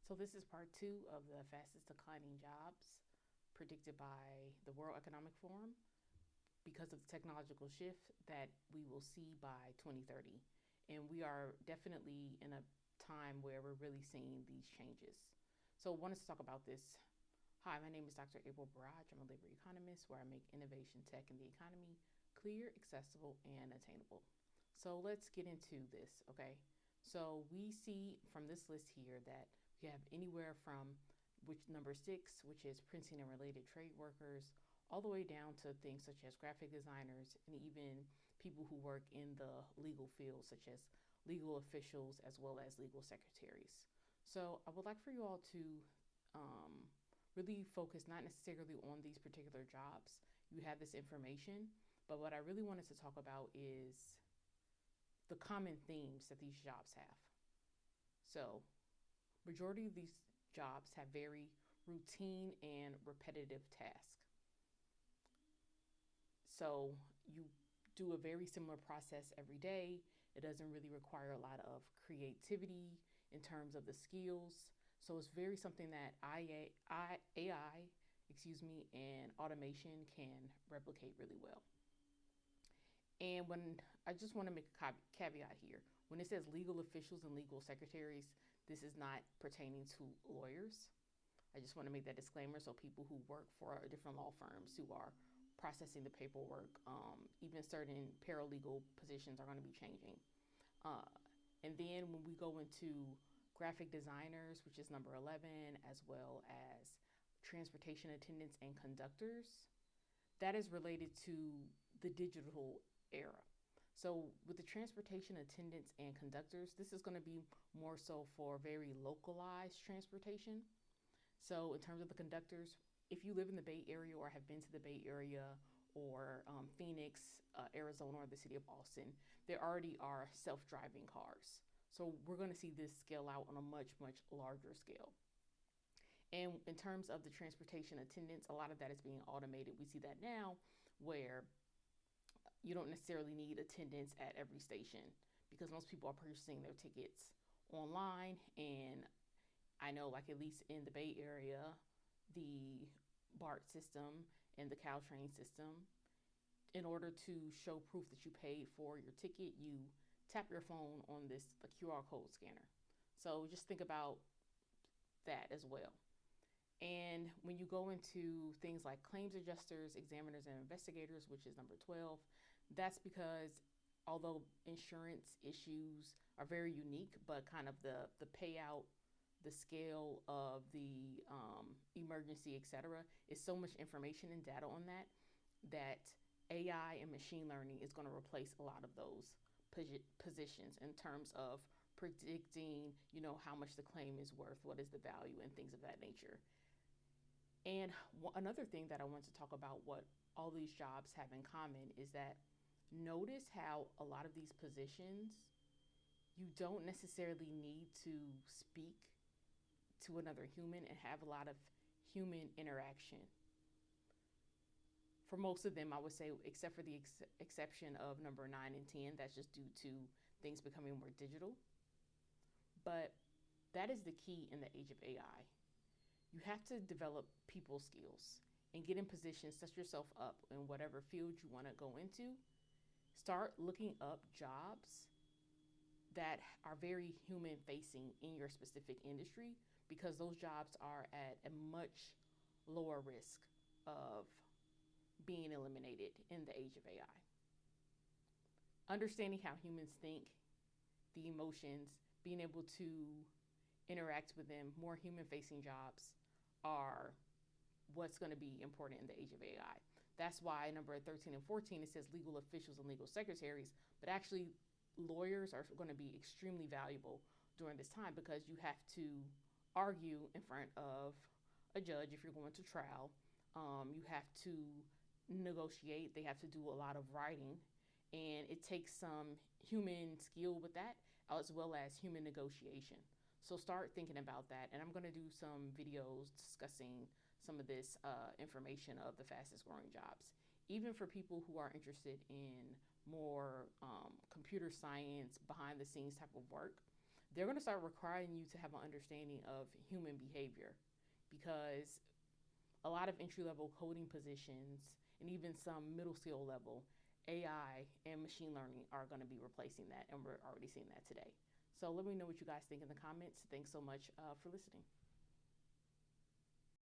So this is part two of the fastest declining jobs predicted by the World Economic Forum because of the technological shift that we will see by 2030. And we are definitely in a time where we're really seeing these changes. So I wanted to talk about this. Hi, my name is Dr. April Barrage. I'm a labor economist where I make innovation, tech, and the economy clear, accessible, and attainable. So let's get into this, okay? So we see from this list here that we have anywhere from which number 6, which is printing and related trade workers, all the way down to things such as graphic designers and even people who work in the legal field, such as legal officials as well as legal secretaries. So I would like for you all to really focus not necessarily on these particular jobs. You have this information, but what I really wanted to talk about is the common themes that these jobs have. So majority of these jobs have very routine and repetitive tasks. So you do a very similar process every day. It doesn't really require a lot of creativity in terms of the skills. So it's very something that AI, and automation can replicate really well. And when I just want to make a caveat here, when it says legal officials and legal secretaries, this is not pertaining to lawyers. I just want to make that disclaimer so people who work for different law firms who are processing the paperwork, even certain paralegal positions are going to be changing. And then when we go into graphic designers, which is number 11, as well as transportation attendants and conductors, that is related to the digital era. So with the transportation attendants and conductors, this is going to be more so for very localized transportation. So in terms of the conductors, if you live in the Bay Area or have been to the Bay Area or Phoenix, Arizona, or the city of Austin, there already are self-driving cars. So we're going to see this scale out on a much, much larger scale. And in terms of the transportation attendants, a lot of that is being automated. We see that now where you don't necessarily need attendants at every station because most people are purchasing their tickets online. And I know, like, at least in the Bay Area, the BART system and the Caltrain system, in order to show proof that you paid for your ticket, you tap your phone on the QR code scanner. So just think about that as well. And when you go into things like claims adjusters, examiners, and investigators, which is number 12, that's because although insurance issues are very unique, but kind of the payout, the scale of the emergency, etc., is so much information and data on that AI and machine learning is going to replace a lot of those positions in terms of predicting, how much the claim is worth, what is the value, and things of that nature. And another thing that I want to talk about, what all these jobs have in common, is that notice how a lot of these positions, you don't necessarily need to speak to another human and have a lot of human interaction. For most of them, I would say, except for the exception of number 9 and 10, that's just due to things becoming more digital. But that is the key in the age of AI. You have to develop people skills and get in positions, set yourself up in whatever field you want to go into. Start looking up jobs that are very human facing in your specific industry, because those jobs are at a much lower risk of being eliminated in the age of AI. Understanding how humans think, the emotions, being able to interact with them, more human facing jobs are what's going to be important in the age of AI. That's why number 13 and 14, it says legal officials and legal secretaries, but actually lawyers are going to be extremely valuable during this time, because you have to argue in front of a judge if you're going to trial. You have to negotiate. They have to do a lot of writing, and it takes some human skill with that, as well as human negotiation. So start thinking about that. And I'm going to do some videos discussing some of this information of the fastest growing jobs. Even for people who are interested in more computer science, behind the scenes type of work, they're going to start requiring you to have an understanding of human behavior, because a lot of entry level coding positions and even some middle skill level, AI and machine learning are going to be replacing that. And we're already seeing that today. So let me know what you guys think in the comments. Thanks so much for listening.